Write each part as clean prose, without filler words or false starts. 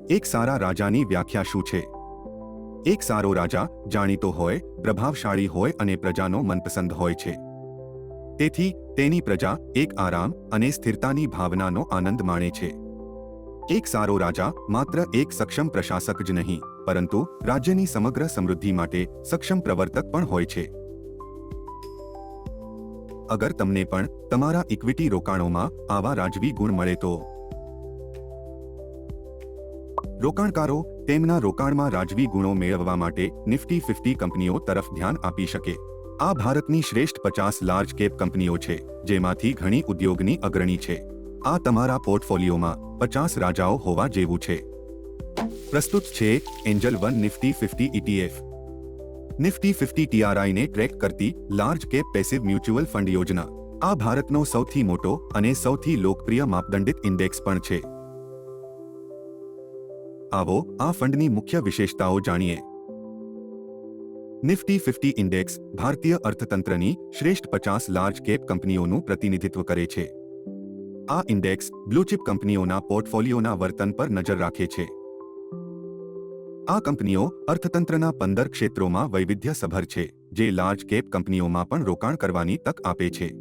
એક સારા રાજાની વ્યાખ્યા શું છે? એક સારો રાજા જાણીતો હોય, પ્રભાવશાળી હોય અને પ્રજાનો મનપસંદ હોય છે. તેથી તેની પ્રજા એક આરામ અને સ્થિરતાની ભાવનાનો આનંદ માણે છે. એક સારો રાજા માત્ર એક સક્ષમ પ્રશાસક જ નહીં, પરંતુ રાજ્યની સમગ્ર સમૃદ્ધિ માટે સક્ષમ પ્રવર્તક પણ હોય છે. અગર તમને પણ તમારા ઇક્વિટી રોકાણોમાં આવા રાજવી ગુણ મળે તો રોકાણકારો તેમના રોકાણમાં રાજવી ગુણો મેળવવા માટે નિફ્ટી 50 કંપનીઓ તરફ ધ્યાન આપી શકે. આ ભારતની શ્રેષ્ઠ 50 લાર્જ કેપ કંપનીઓ છે, જેમાંથી ઘણી ઉદ્યોગની અગ્રણી છે. આ તમારા પોર્ટફોલિયોમાં 50 રાજાઓ હોવા જેવું છે. પ્રસ્તુત છે Angel One Nifty 50 ETF. Nifty 50 TRIને ટ્રેક કરતી large cap passive mutual fund યોજના. આ ભારતનો સૌથી મોટો અને સૌથી લોકપ્રિય માપદંડિત ઇન્ડેક્સ પણ છે. આવો આ ફંડની મુખ્ય વિશેષતાઓ જાણીએ. નિફ્ટી 50 ઇન્ડેક્સ ભારતીય અર્થતંત્રની શ્રેષ્ઠ 50 લાર્જ કેપ કંપનીઓનું પ્રતિનિધિત્વ કરે છે. આ ઇન્ડેક્સ બ્લૂચિપ કંપનીઓના પોર્ટફોલિયોના વર્તન પર નજર રાખે છે. આ કંપનીઓ અર્થતંત્રના 15 ક્ષેત્રોમાં વૈવિધ્યસભર છે, જે લાર્જ કેપ કંપનીઓમાં પણ રોકાણ કરવાની તક આપે છે.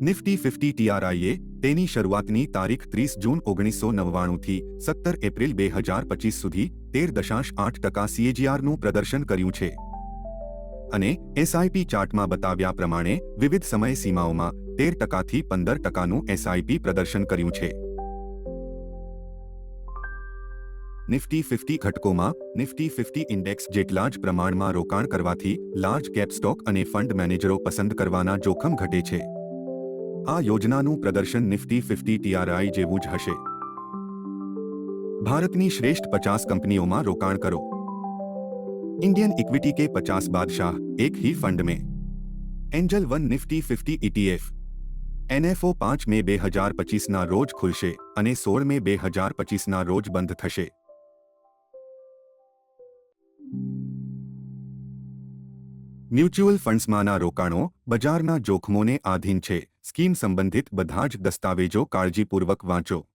નિફ્ટી 50 TRIએ તેની શરૂઆતની તારીખ 30 જૂન 1999 થી 17 એપ્રિલ 2025 સુધી 13.8% CAGRનું પ્રદર્શન કર્યું છે. અને SIP ચાર્ટમાં બતાવ્યા પ્રમાણે વિવિધ સમય સીમાઓમાં 13% થી 15%નું SIP પ્રદર્શન કર્યું છે. નિફ્ટી 50 ઘટકોમાં નિફ્ટી 50 ઇન્ડેક્સ જેટલા જ પ્રમાણમાં રોકાણ કરવાથી લાર્જ કેપ સ્ટોક અને ફંડ મેનેજરો પસંદ કરવાના જોખમ ઘટે છે. આ યોજનાનું પ્રદર્શન નિફ્ટી 50 TRI જેવું જ હશે. ભારતની શ્રેષ્ઠ 50 કંપનીઓમાં રોકાણ કરો. इंडियन इक्विटी के 50 बादशाह एक ही फंड में. Angel one Nifty 50 ETF. NFO 5 में 2025 ના રોજ ખુલશે અને 16 મે 2025 ના રોજ બંધ થશે. મ્યુચ્યુઅલ ફંડ્સમાંના રોકાણો બજારના જોખમોને આધીન છે. સ્કીમ સંબંધિત બધા જ દસ્તાવેજો કાળજીપૂર્વક વાંચો.